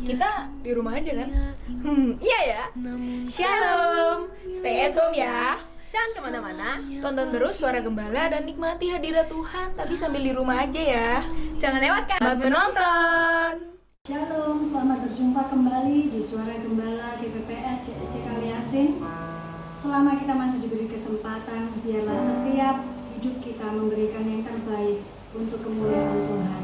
Kita di rumah aja kan? Iya ya. Shalom. Stay at home ya. Jangan kemana-mana. Tonton terus Suara Gembala dan nikmati hadirat Tuhan. Tapi sambil di rumah aja ya. Jangan lewatkan. Selamat menonton. Shalom, selamat berjumpa kembali di Suara Gembala GPPS CSC Kaliasin. Selama kita masih diberi kesempatan, biarlah setiap hidup kita memberikan yang terbaik untuk kemuliaan Tuhan.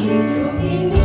Hidup ini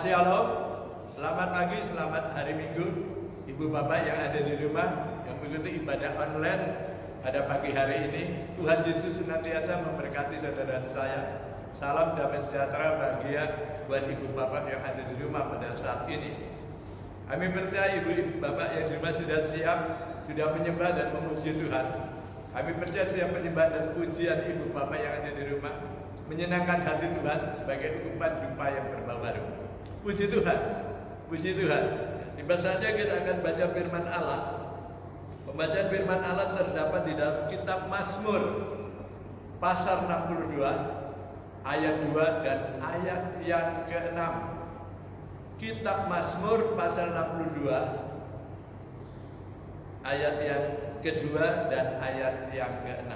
Shalom, selamat pagi, selamat hari Minggu. Ibu Bapak yang ada di rumah, yang mengikuti ibadah online pada pagi hari ini. Tuhan Yesus senantiasa memberkati saudara saya. Salam damai sejahtera bahagia buat Ibu Bapak yang ada di rumah pada saat ini. Kami percaya Ibu Bapak yang di rumah sudah siap, sudah menyembah dan memuji Tuhan. Kami percaya siap menyembah dan pujian Ibu Bapak yang ada di rumah menyenangkan hati Tuhan sebagai ukupan jumpa yang berbau-baru. Puji Tuhan, puji Tuhan. Tiba saja kita akan baca firman Allah. Pembacaan firman Allah terdapat di dalam kitab Mazmur pasal 62 ayat 2 dan ayat yang ke-6. Kitab Mazmur pasal 62 ayat yang kedua dan ayat yang ke-6.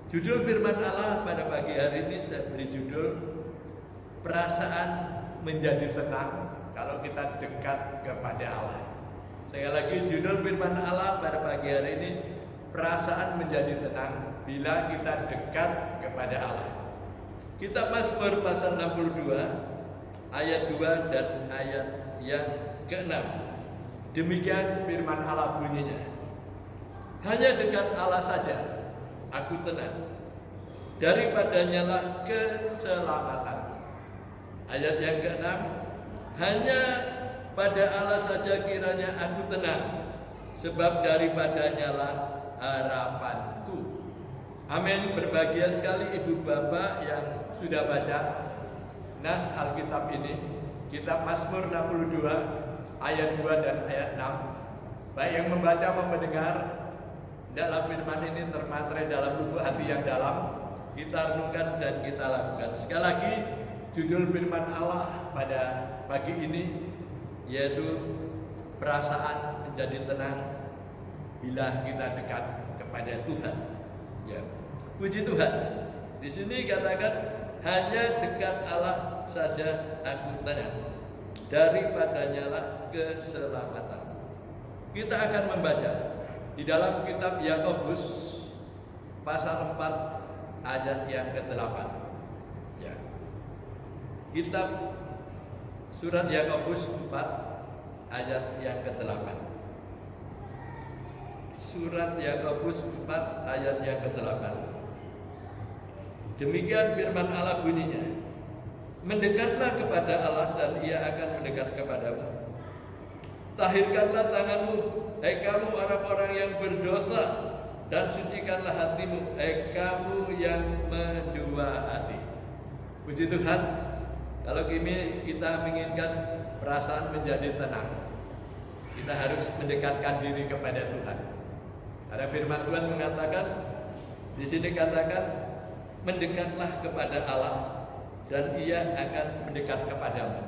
Judul firman Allah pada pagi hari ini saya beri judul perasaan menjadi tenang kalau kita dekat kepada Allah. Sekali lagi judul firman Allah pada pagi hari ini perasaan menjadi tenang bila kita dekat kepada Allah. Kitab Mazmur pasal 62 ayat 2 dan ayat yang ke-6. Demikian firman Allah bunyinya. Hanya dekat Allah saja aku tenang, daripadanya lah keselamatan. Ayat yang ke-6, hanya pada Allah saja kiranya aku tenang, sebab daripadanya lah harapanku. Amin. Berbahagia sekali Ibu Bapak yang sudah baca nas Alkitab ini, kitab Mazmur 62 ayat 2 dan ayat 6. Baik yang membaca maupun mendengar, dalam firman ini termaterai dalam lubuk hati yang dalam, kita renungkan dan kita lakukan. Sekali lagi judul firman Allah pada pagi ini yaitu perasaan menjadi tenang bila kita dekat kepada Tuhan. Ya, puji Tuhan. Di sini katakan hanya dekat Allah saja aku tenang, daripadanya lah keselamatan. Kita akan membaca di dalam kitab Yakobus pasal 4 ayat yang ke-8. Ya. Kitab surat Yakobus 4 ayat yang ke-8. Surat Yakobus 4 ayat yang ke-8. Demikian firman Allah bunyinya. Mendekatlah kepada Allah dan Ia akan mendekat kepadamu. Tahirkanlah tanganmu, hai kamu orang-orang yang berdosa, dan sucikanlah hatimu, hai kamu yang mendua hati. Puji Tuhan. Kalau kini kita menginginkan perasaan menjadi tenang, kita harus mendekatkan diri kepada Tuhan. Karena firman Tuhan mengatakan, di sini katakan, mendekatlah kepada Allah dan Ia akan mendekat kepadamu.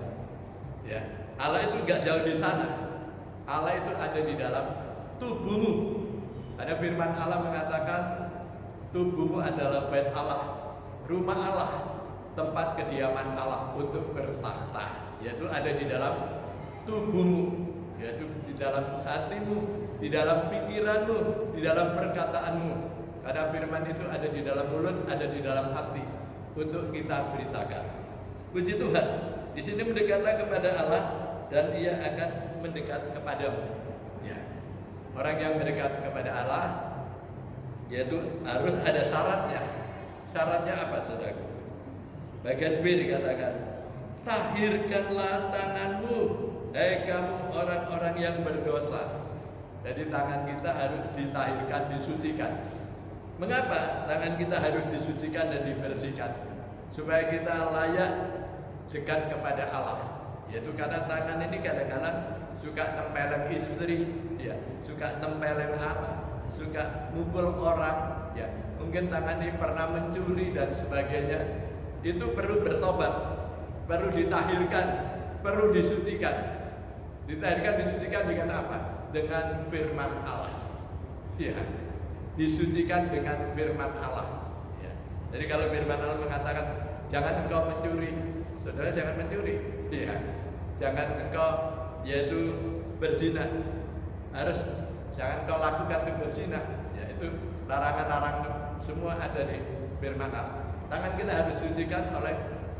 Ya, Allah itu enggak jauh di sana. Allah itu ada di dalam tubuhmu. Ada firman Allah mengatakan tubuhmu adalah bait Allah, rumah Allah, tempat kediaman Allah untuk bertakhta, yaitu ada di dalam tubuhmu, yaitu di dalam hatimu, di dalam pikiranmu, di dalam perkataanmu. Karena firman itu ada di dalam mulut, ada di dalam hati untuk kita beritakan. Puji Tuhan. Di sini mendekatlah kepada Allah dan Ia akan mendekat kepadamu. Ya. Orang yang mendekat kepada Allah yaitu harus ada syaratnya. Syaratnya apa, saudaraku? Bagian B dikatakan, tahirkanlah tanganmu, hai kamu orang-orang yang berdosa. Jadi tangan kita harus ditahirkan, disucikan. Mengapa tangan kita harus disucikan dan dibersihkan? Supaya kita layak dekat kepada Allah. Yaitu karena tangan ini kadang-kadang suka nempelin istri, ya, suka nempelin anak, suka mukul orang, ya. Mungkin tangan ini pernah mencuri dan sebagainya. Itu perlu bertobat, perlu ditahirkan, perlu disucikan. Ditahirkan, disucikan dengan apa? Dengan firman Allah. Ya, disucikan dengan firman Allah. Ya. Jadi kalau firman Allah mengatakan jangan engkau mencuri, saudara jangan mencuri. Ya. Jangan engkau yaitu berzina, harus jangan kau lakukan itu berzina, yaitu larangan-larangan semua ada di firman Allah. Tangan kita harus disucikan oleh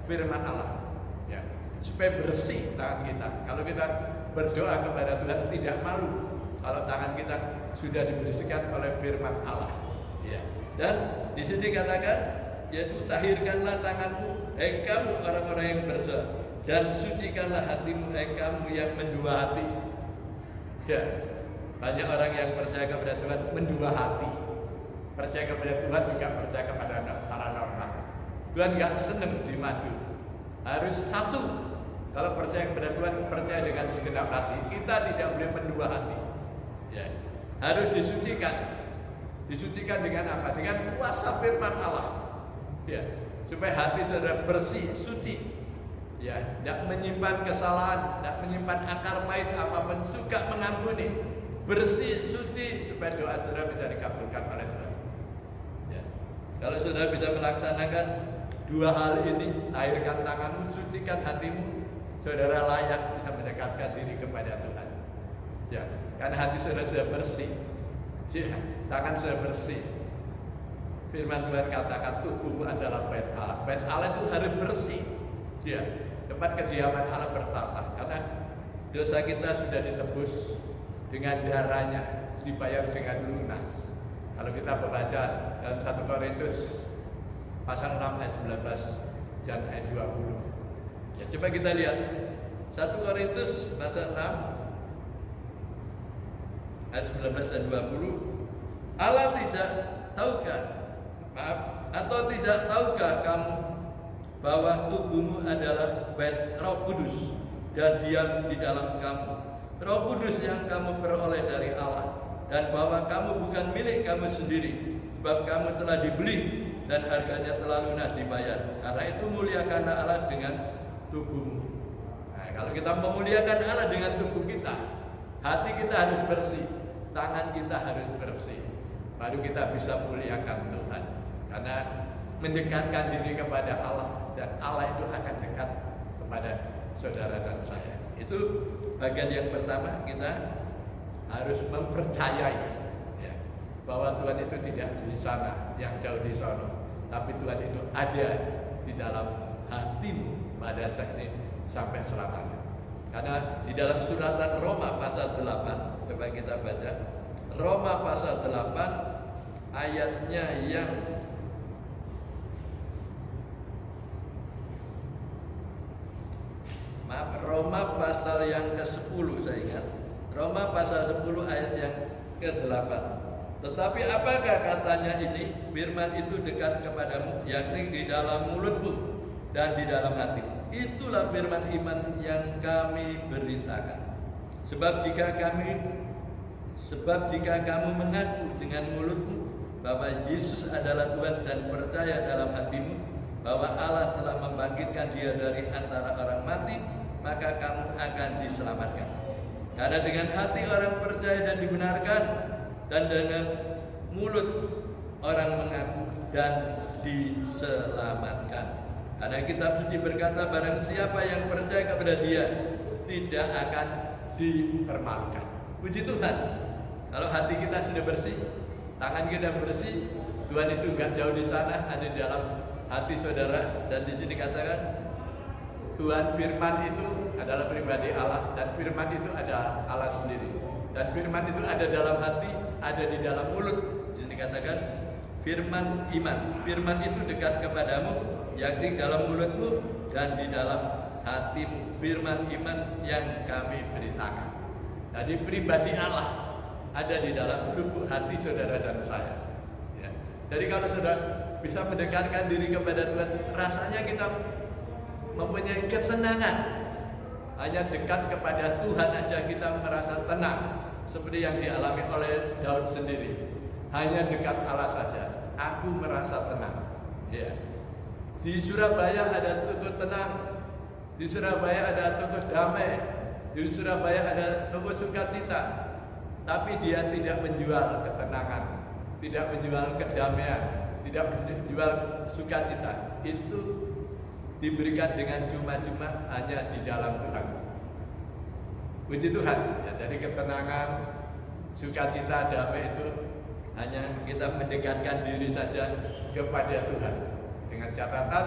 firman Allah. Ya. supaya bersih tangan kita. Kalau kita berdoa kepada Tuhan tidak malu kalau tangan kita sudah dibersihkan oleh firman Allah. Ya. Dan di sini katakan, yaitu tahirkanlah tanganmu, kamu orang-orang yang berdosa, dan sucikanlah hatimu, kamu yang mendua hati. Ya, banyak orang yang percaya kepada Tuhan mendua hati. Percaya kepada Tuhan juga percaya kepada paranormal. Tuhan gak seneng dimadu. Harus satu. Kalau percaya kepada Tuhan, percaya dengan segenap hati. Kita tidak boleh mendua hati. Ya. Harus disucikan. Disucikan dengan apa? Dengan kuasa firman Allah. Ya. Supaya hati saudara bersih, suci. Ya, tidak menyimpan kesalahan, tidak menyimpan akar pahit apapun, suka mengampuni, bersih, suci, supaya doa saudara bisa dikabulkan oleh Tuhan. Ya. Kalau saudara bisa melaksanakan dua hal ini, tahirkan tanganmu, sucikan hatimu, saudara layak bisa mendekatkan diri kepada Tuhan. Ya, karena hati saudara sudah bersih, ya, tangan sudah bersih. Firman Tuhan katakan tubuhmu adalah bait Allah. Bait Allah itu harus bersih. Ya, tempat kediaman Allah bertata. Karena dosa kita sudah ditebus dengan darahnya, dibayar dengan lunas. Kalau kita membaca dalam 1 Korintus pasal 6 ayat 19 dan ayat 20. Ya, coba kita lihat 1 Korintus pasal 6 ayat 19 dan 20. Allah tidak tahukah, atau tidak tahukah kamu bahwa tubuhmu adalah bait Roh Kudus dan diam di dalam kamu, Roh Kudus yang kamu peroleh dari Allah, dan bahwa kamu bukan milik kamu sendiri, sebab kamu telah dibeli dan harganya telah lunas dibayar. Karena itu muliakanlah Allah dengan tubuhmu. Nah, kalau kita memuliakan Allah dengan tubuh kita, hati kita harus bersih, tangan kita harus bersih, baru kita bisa muliakan Tuhan. Karena mendekatkan diri kepada Allah, dan Allah itu akan dekat kepada saudara dan saya. Itu bagian yang pertama, kita harus mempercayai ya, bahwa Tuhan itu tidak di sana, yang jauh di sana, tapi Tuhan itu ada di dalam hatimu pada saat ini sampai selamanya. Karena di dalam suratan Roma pasal 8, coba kita baca Roma pasal 8 ayatnya yang Roma pasal yang ke-10, saya ingat Roma pasal 10 ayat yang ke-8. Tetapi apakah katanya ini? Firman itu dekat kepadamu, yakni di dalam mulutmu dan di dalam hatimu. Itulah firman iman yang kami beritakan. Sebab jika kamu mengaku dengan mulutmu bahwa Yesus adalah Tuhan dan percaya dalam hatimu bahwa Allah telah membangkitkan Dia dari antara orang mati, maka kamu akan diselamatkan. Karena dengan hati orang percaya dan dibenarkan, dan dengan mulut orang mengaku dan diselamatkan. Karena kitab suci berkata, barang siapa yang percaya kepada Dia tidak akan dipermalukan. Puji Tuhan. Kalau hati kita sudah bersih, tangan kita bersih, Tuhan itu enggak jauh di sana, ada di dalam hati saudara. Dan di sini katakan Tuhan, firman itu adalah pribadi Allah, dan firman itu ada Allah sendiri. Dan firman itu ada dalam hati, ada di dalam mulut. Di sini katakan firman iman. Firman itu dekat kepadamu, yakni dalam mulutmu dan di dalam hatimu. Firman iman yang kami beritakan. Jadi pribadi Allah ada di dalam lubuk hati saudara dan saya. Ya. Jadi kalau saudara bisa mendekatkan diri kepada Tuhan, rasanya kita mempunyai ketenangan. Hanya dekat kepada Tuhan aja kita merasa tenang, seperti yang dialami oleh Daud sendiri. Hanya dekat Allah saja, aku merasa tenang. Ya. Di Surabaya ada toko tenang, di Surabaya ada toko damai, di Surabaya ada toko sukacita, tapi dia tidak menjual ketenangan, tidak menjual kedamaian, tidak menjual sukacita. Itu diberikan dengan cuma-cuma hanya di dalam Tuhan. Puji Tuhan. Ya, jadi ketenangan, sukacita, damai itu hanya kita mendekatkan diri saja kepada Tuhan. Dengan catatan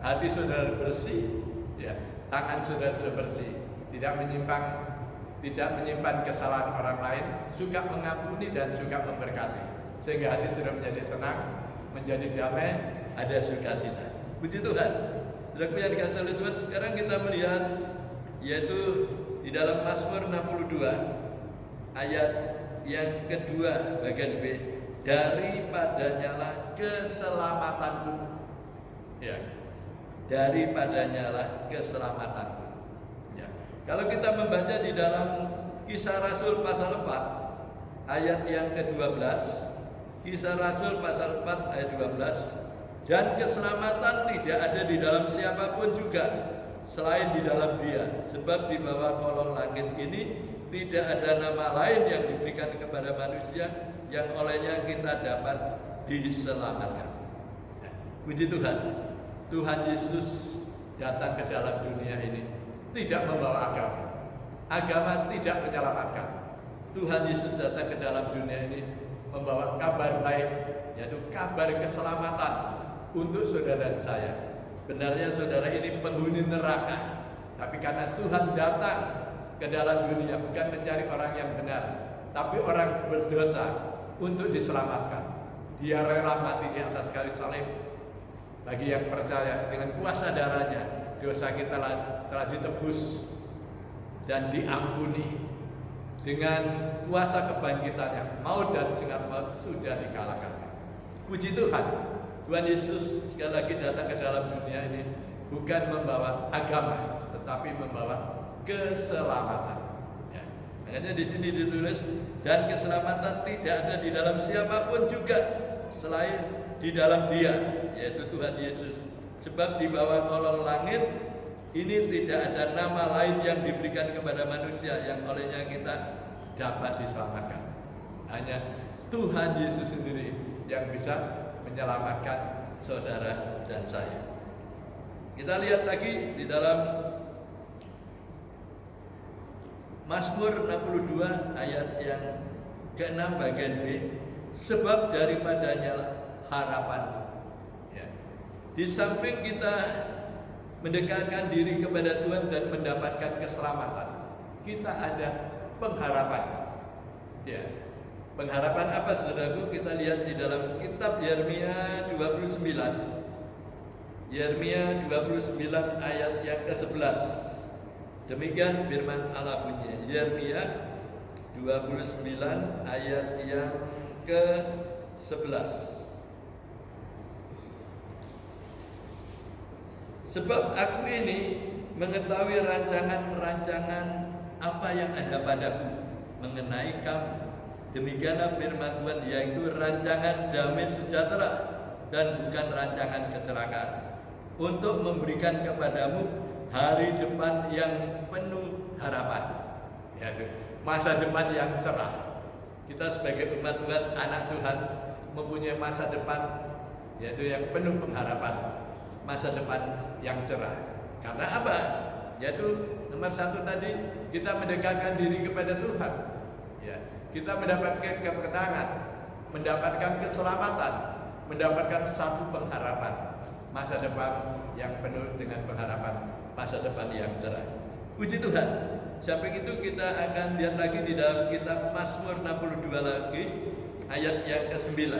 hati saudara bersih, ya, tangan saudara sudah bersih, tidak menyimpan kesalahan orang lain, suka mengampuni dan suka memberkati, sehingga hati sudah menjadi tenang, menjadi damai, ada sukacita. Puji Tuhan. Saudaraku yang dikasihi oleh Tuhan, sekarang kita melihat yaitu di dalam Mazmur 62 ayat yang kedua bagian B, daripadanya lah keselamatanku. Ya. Daripadanya lah keselamatanku. Ya. Kalau kita membaca di dalam Kisah Rasul pasal 4 ayat yang ke-12, Kisah Rasul pasal 4 ayat 12, dan keselamatan tidak ada di dalam siapapun juga selain di dalam Dia, sebab di bawah kolong langit ini tidak ada nama lain yang diberikan kepada manusia yang olehnya kita dapat diselamatkan. Puji Tuhan, Tuhan Yesus datang ke dalam dunia ini tidak membawa agama. Agama tidak menyelamatkan. Tuhan Yesus datang ke dalam dunia ini membawa kabar baik, yaitu kabar keselamatan untuk saudara dan saya. Benarnya saudara ini penghuni neraka, tapi karena Tuhan datang ke dalam dunia bukan mencari orang yang benar, tapi orang berdosa untuk diselamatkan. Dia rela mati di atas kayu salib. Bagi yang percaya, dengan kuasa darahnya dosa kita telah ditebus dan diampuni. Dengan kuasa kebangkitannya, maut dan singat maut sudah dikalahkan. Puji Tuhan, Tuhan Yesus sekali lagi datang ke dalam dunia ini bukan membawa agama, tetapi membawa keselamatan. Ya. Makanya di sini ditulis, dan keselamatan tidak ada di dalam siapapun juga selain di dalam Dia, yaitu Tuhan Yesus. Sebab di bawah kolong langit ini tidak ada nama lain yang diberikan kepada manusia yang olehnya kita dapat diselamatkan. Hanya Tuhan Yesus sendiri yang bisa menyelamatkan saudara dan saya. Kita lihat lagi di dalam Mazmur 62 ayat yang ke-6 bagian B, sebab daripadanya lah harapan. Ya. Di samping kita mendekatkan diri kepada Tuhan dan mendapatkan keselamatan, kita ada pengharapan. Ya. Pengharapan apa saudaraku? Kita lihat di dalam kitab Yeremia 29. Yeremia 29 ayat yang ke-11. Demikian firman Allah bunyi. Yeremia 29 ayat yang ke-11. Sebab aku ini mengetahui rancangan-rancangan apa yang ada padaku mengenai kamu. Demikianlah firman Tuhan, yaitu rancangan damai sejahtera dan bukan rancangan kecelakaan, untuk memberikan kepadamu hari depan yang penuh harapan, yaitu masa depan yang cerah. Kita sebagai umat Tuhan, anak Tuhan, mempunyai masa depan yaitu yang penuh pengharapan, masa depan yang cerah. Karena apa? Yaitu nomor satu tadi, kita mendekatkan diri kepada Tuhan. Ya, kita mendapatkan ketenangan, mendapatkan keselamatan, mendapatkan satu pengharapan, masa depan yang penuh dengan pengharapan, masa depan yang cerah. Puji Tuhan. Sampai itu kita akan lihat lagi di dalam kitab Mazmur 62 lagi ayat yang ke-9.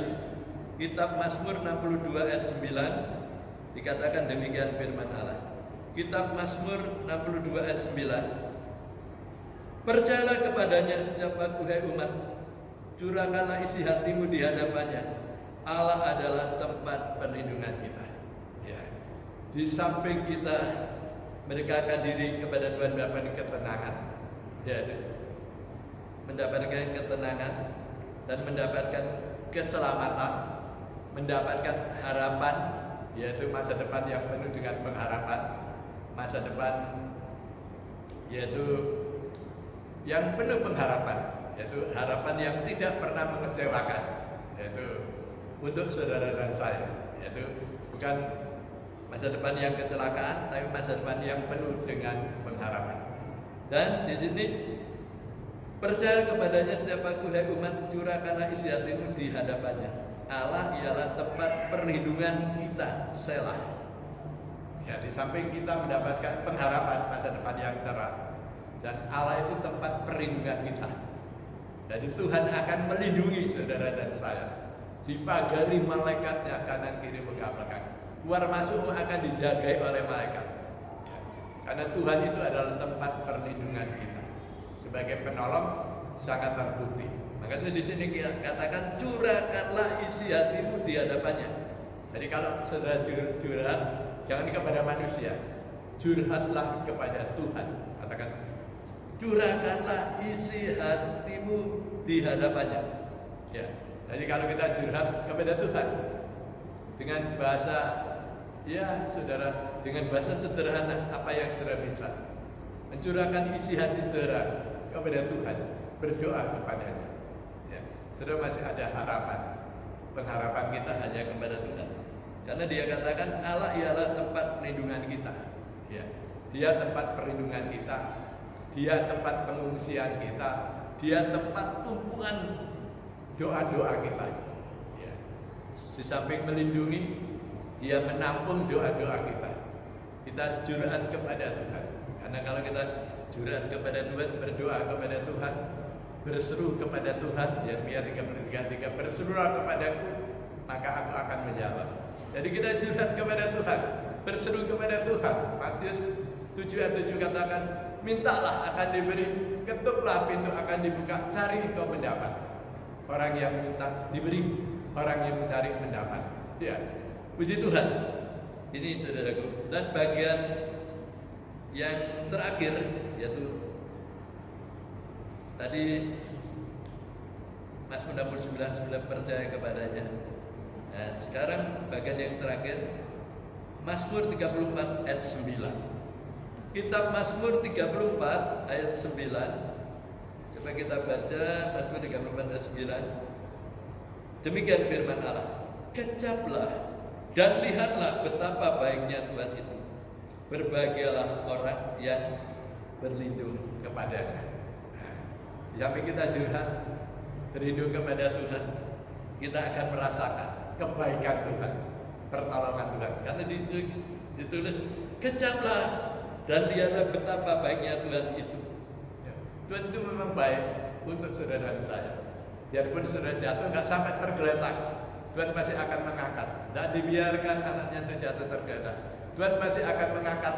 Kitab Mazmur 62 ayat 9 dikatakan demikian firman Allah. Kitab Mazmur 62 ayat 9. Percayalah kepadanya setiap waktu, hai umat, curahkanlah isi hatimu di hadapannya. Allah adalah tempat perlindungan kita. Ya. Di samping kita mendekatkan diri kepada Tuhan, mendapatkan ketenangan, ya, mendapatkan ketenangan dan mendapatkan keselamatan, mendapatkan harapan, yaitu masa depan yang penuh dengan pengharapan, masa depan yaitu yang penuh pengharapan, yaitu harapan yang tidak pernah mengecewakan, yaitu untuk saudara dan saya, yaitu bukan masa depan yang kecelakaan, tapi masa depan yang penuh dengan pengharapan. Dan di sini percaya kepadanya setiap waktu, hai umat, curahkanlah isi hatimu di hadapannya. Allah ialah tempat perlindungan kita, Selah. Ya, di samping kita mendapatkan pengharapan masa depan yang cerah, dan Allah itu tempat perlindungan kita. Jadi Tuhan akan melindungi saudara dan saya, dipagari malaikatnya kanan kiri belakang. Keluar masuk akan dijagai oleh malaikat. Karena Tuhan itu adalah tempat perlindungan kita. Sebagai penolong sangat terbukti. Makanya di sini kita katakan curahkanlah isi hatimu di hadapannya. Jadi kalau saudara curhat, jangan kepada manusia, curhatlah kepada Tuhan. Katakan, curahkanlah isi hatimu di hadapannya. Ya. Jadi kalau kita curhat kepada Tuhan dengan bahasa, ya saudara, dengan bahasa sederhana, apa yang saudara bisa, mencurahkan isi hati saudara kepada Tuhan, berdoa kepadanya. Ya. Saudara masih ada harapan. Pengharapan kita hanya kepada Tuhan. Karena dia katakan Allah ialah tempat perlindungan kita. Ya. Dia tempat perlindungan kita. Dia tempat pengungsian kita. Dia tempat tumpuan doa-doa kita. Ya. Di samping melindungi, dia menampung doa-doa kita. Kita curhat kepada Tuhan. Karena kalau kita curhat kepada Tuhan, berdoa kepada Tuhan, berseru kepada Tuhan, ya biar 3 berserulah kepadaku, maka aku akan menjawab. Jadi kita curhat kepada Tuhan, berseru kepada Tuhan. Matius 7 ayat 7 katakan, mintalah akan diberi, ketuklah pintu akan dibuka, cari engkau mendapat. Orang yang minta diberi, orang yang mencari mendapat. Ya, puji Tuhan. Ini saudaraku. Dan bagian yang terakhir yaitu tadi Mazmur 69 sudah percaya kepadanya. Nah, sekarang bagian yang terakhir Mazmur 34 ayat 9. Kitab Mazmur 34 ayat 9. Coba kita baca Mazmur 34 ayat 9. Demikian firman Allah. Kecaplah dan lihatlah betapa baiknya Tuhan itu. Berbahagialah orang yang berlindung kepadanya. Sampai kita curhat, berlindung kepada Tuhan, kita akan merasakan kebaikan Tuhan, pertolongan Tuhan. Karena ditulis, kecaplah dan lihatlah betapa baiknya Tuhan itu. Tuhan itu memang baik untuk saudara dan saya. Biarpun saudara jatuh, nggak sampai tergeletak, Tuhan pasti akan mengangkat. Tidak dibiarkan anaknya itu jatuh tergeletak. Tuhan pasti akan mengangkat.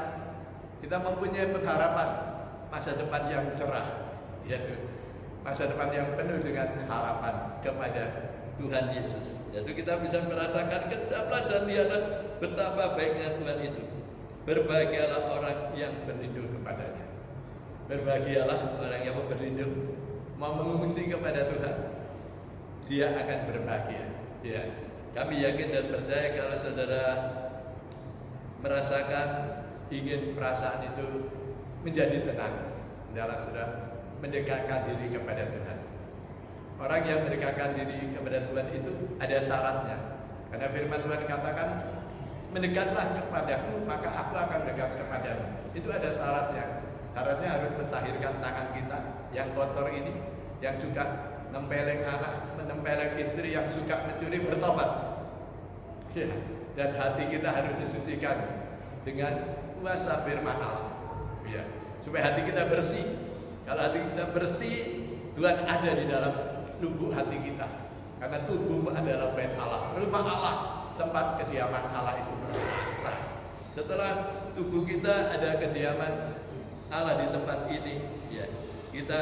Kita mempunyai pengharapan masa depan yang cerah, yaitu masa depan yang penuh dengan harapan kepada Tuhan Yesus. Yaitu kita bisa merasakan kecaplah dan lihatlah betapa baiknya Tuhan itu. Berbahagialah orang yang berlindung kepadanya. Berbahagialah orang yang mau berlindung, mau mengungsi kepada Tuhan. Dia akan berbahagia. Ya, kami yakin dan percaya kalau saudara merasakan ingin perasaan itu menjadi tenang, adalah sudah mendekatkan diri kepada Tuhan. Orang yang mendekatkan diri kepada Tuhan itu ada syaratnya. Karena firman Tuhan katakan, mendekatlah kepadaku, maka aku akan dekat kepadamu. Itu ada syaratnya. Syaratnya harus mentahirkan tangan kita yang kotor ini, yang suka nempeleng anak, menempeleng istri, yang suka mencuri, bertobat. Ya. Dan hati kita harus disucikan dengan kuasa firman Allah. Ya. Supaya hati kita bersih. Kalau hati kita bersih, Tuhan ada di dalam lubuk hati kita. Karena tubuh adalah bait Allah, rumah Allah, tempat kediaman Allah itu. Nah, setelah tubuh kita ada kediaman Allah di tempat ini, ya, kita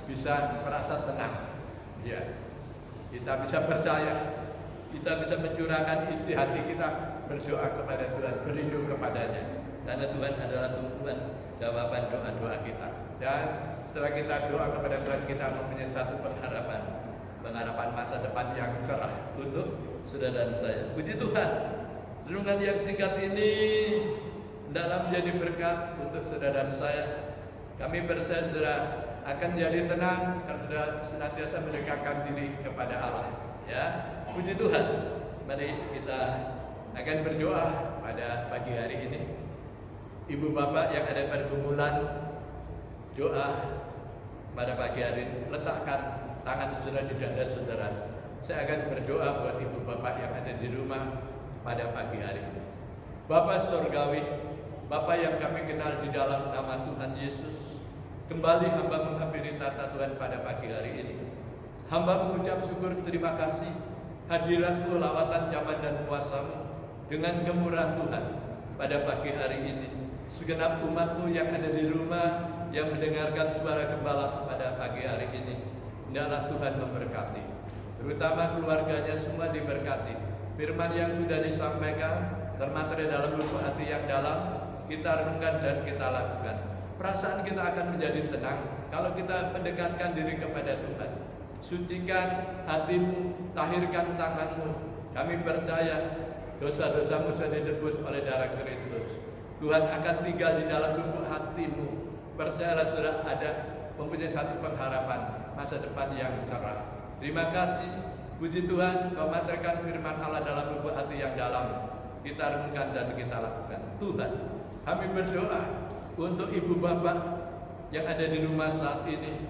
bisa merasa tenang. Ya, kita bisa percaya, kita bisa mencurahkan isi hati kita, berdoa kepada Tuhan, berlindung kepadanya. Karena Tuhan adalah tumpuan jawaban doa-doa kita. Dan setelah kita doa kepada Tuhan, kita mempunyai satu pengharapan masa depan yang cerah untuk saudara dan saya. Puji Tuhan, renungan yang singkat ini dalam menjadi berkat untuk saudara dan saya. Kami percaya saudara akan jadi tenang kalau sudah senantiasa mendekatkan diri kepada Allah. Ya, puji Tuhan. Mari kita akan berdoa pada pagi hari ini. Ibu bapak yang ada pada kumpulan doa pada pagi hari ini, letakkan tangan saudara di dada saudara. Saya akan berdoa buat ibu bapak yang ada di rumah pada pagi hari ini. Bapa Surgawi, Bapa yang kami kenal di dalam nama Tuhan Yesus, kembali hamba menghampiri tata Tuhan pada pagi hari ini. Hamba mengucap syukur terima kasih hadirat-Mu, lawatan zaman dan kuasa-Mu dengan kemurahan Tuhan pada pagi hari ini. Segenap umat-Mu yang ada di rumah, yang mendengarkan suara gembala pada pagi hari ini, hendaklah Tuhan memberkati, terutama keluarganya semua diberkati. Firman yang sudah disampaikan termateri dalam lubuk hati yang dalam, kita renungkan dan kita lakukan. Perasaan kita akan menjadi tenang kalau kita mendekatkan diri kepada Tuhan. Sucikan hatimu, tahirkan tanganmu. Kami percaya dosa-dosamu sudah ditebus oleh darah Kristus. Tuhan akan tinggal di dalam lubuk hatimu. Percayalah sudah ada, mempunyai satu pengharapan masa depan yang cerah. Terima kasih, puji Tuhan, Kau materkan firman Allah dalam lubuk hati yang dalam. Kita renungkan dan kita lakukan. Tuhan, kami berdoa untuk ibu bapak yang ada di rumah saat ini,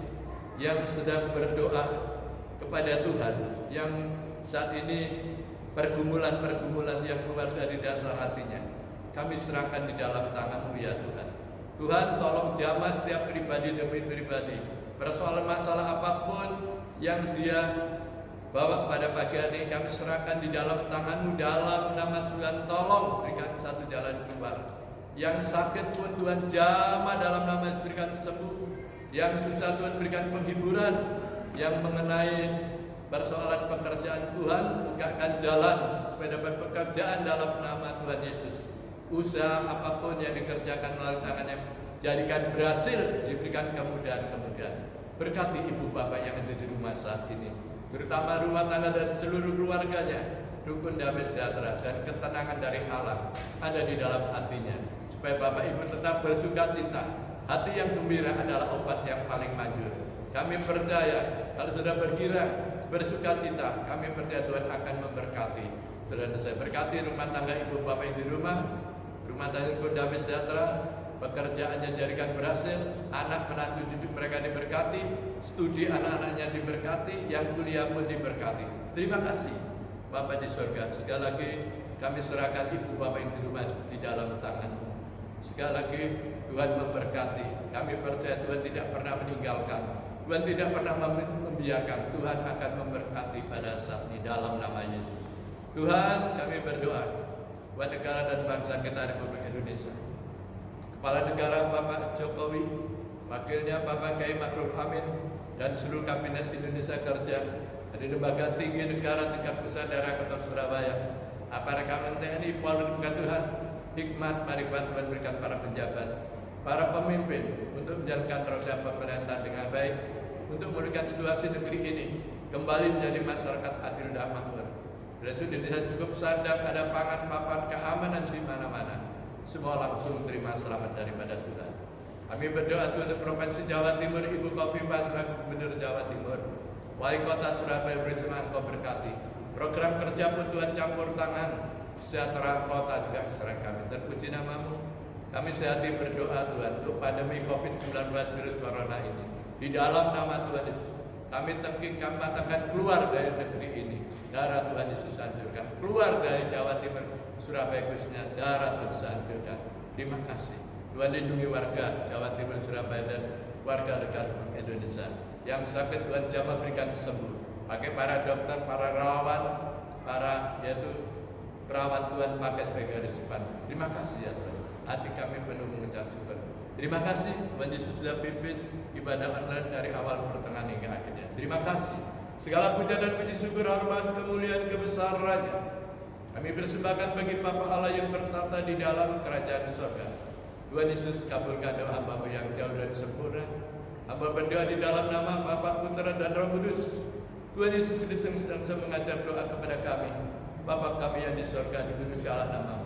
yang sedang berdoa kepada Tuhan, yang saat ini pergumulan-pergumulan yang keluar dari dasar hatinya, kami serahkan di dalam tangan-Mu ya Tuhan. Tuhan, tolong jamah setiap pribadi demi pribadi, persoalan masalah apapun yang dia bawa pada pagi hari ini, kami serahkan di dalam tangan-Mu dalam nama Tuhan. Tolong berikan satu jalan keluar. Yang sakit pun Tuhan jamah dalam nama Yesus, berikan sembuh. Yang susah Tuhan berikan penghiburan. Yang mengenai persoalan pekerjaan Tuhan, bukakan jalan supaya dapat pekerjaan dalam nama Tuhan Yesus. Usaha apapun yang dikerjakan melalui tangannya, jadikan berhasil, diberikan kemudahan-kemudahan. Berkati ibu bapak yang ada di rumah saat ini, terutama rumah tangga dan seluruh keluarganya. Rukun damai sejahtera dan ketenangan dari Allah ada di dalam hatinya, supaya bapak ibu tetap bersuka cita. Hati yang gembira adalah obat yang paling manjur. Kami percaya kalau sudah bergirang bersuka cita, kami percaya Tuhan akan memberkati. Saudara saya berkati rumah tangga ibu bapak yang di rumah tangga rukun damai sejahtera, pekerjaannya jadikan berhasil, anak menantu cucu mereka diberkati, studi anak-anaknya diberkati, yang kuliah pun diberkati. Terima kasih Bapa di surga. Sekali lagi kami serahkan ibu bapak yang di rumah di dalam tangan-Mu. Sekali lagi Tuhan memberkati. Kami percaya Tuhan tidak pernah meninggalkan, Tuhan tidak pernah membiarkan. Tuhan akan memberkati pada saat ini dalam nama Yesus. Tuhan, kami berdoa buat negara dan bangsa kita Republik Indonesia. Kepala Negara Bapak Jokowi, wakilnya Bapak Kiai Ma'ruf Amin, dan seluruh Kabinet Indonesia Kerja, dari lembaga tinggi negara tingkat pusat daerah Kota Surabaya, aparat keamanan TNI, Polri, Tuhan, hikmat, marifat Tuhan berikan para penjabat, para pemimpin untuk menjalankan roda pemerintahan dengan baik, untuk memulihkan situasi negeri ini kembali menjadi masyarakat adil dan makmur. Republik Indonesia cukup sadar ada pangan, papan, keamanan di mana-mana. Semua langsung terima selamat daripada Tuhan. Kami berdoa untuk Provinsi Jawa Timur, Ibu Khofifah sebagai Gubernur Jawa Timur, Wali Kota Surabaya bersama Engkau berkati. Program kerja pun Tuhan campur tangan, kesejahteraan kota juga diserahkan kami. Terpuji nama-Mu. Kami sehati berdoa Tuhan untuk pandemi COVID-19 virus corona ini. Di dalam nama Tuhan Yesus, kami katakan keluar dari negeri ini. Darah Tuhan Yesus hancurkan. Keluar dari Jawa Timur, Surabaya khususnya, darah Tuhan hancurkan. Terima kasih. Tuhan lindungi warga Jawa Timur, Surabaya dan warga negara Indonesia. Yang sakit Tuhan jamah berikan sembuh. Pakai para dokter, para relawan, para yaitu perawat Tuhan pakai sebagai garis depan. Terima kasih ya Tuhan. Hati kami penuh mengucap syukur. Terima kasih Tuhan Yesus sudah pimpin ibadah online dari awal pertengahan hingga akhirnya. Terima kasih. Segala puja dan puji syukur, hormat, kemuliaan, kebesarannya kami persembahkan bagi Bapa Allah yang bertata di dalam kerajaan surga. Tuhan Yesus kabulkan doa hamba-Mu yang jauh dari sempurna. Hamba berdoa di dalam nama Bapa, Putra dan Roh Kudus. Tuhan Yesus Kristus sedang mengajar doa kepada kami. Bapa kami yang di surga, dikuduskanlah nama-Mu.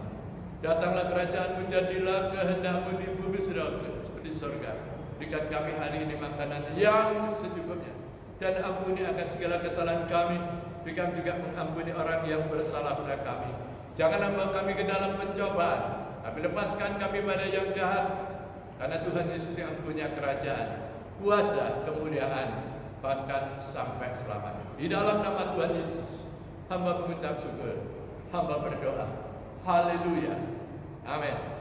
Datanglah kerajaan-Mu, jadilah kehendak-Mu di bumi seperti di surga. Berikan kami hari ini makanan yang secukupnya, dan ampuni akan segala kesalahan kami. Berikan juga mengampuni orang yang bersalah kepada kami. Jangan membawa kami ke dalam pencobaan, tapi lepaskan kami pada yang jahat. Karena Tuhan Yesus yang punya kerajaan, kuasa, kemuliaan, bahkan sampai selamanya. Di dalam nama Tuhan Yesus, hamba mengucap syukur, hamba berdoa. Haleluya, Amin.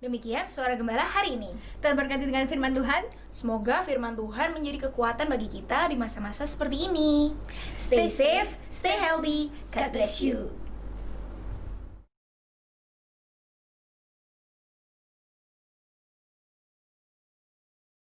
Demikian Suara Gembala hari ini. Terberkati dengan firman Tuhan. Semoga firman Tuhan menjadi kekuatan bagi kita di masa-masa seperti ini. Stay safe, stay healthy. God bless you.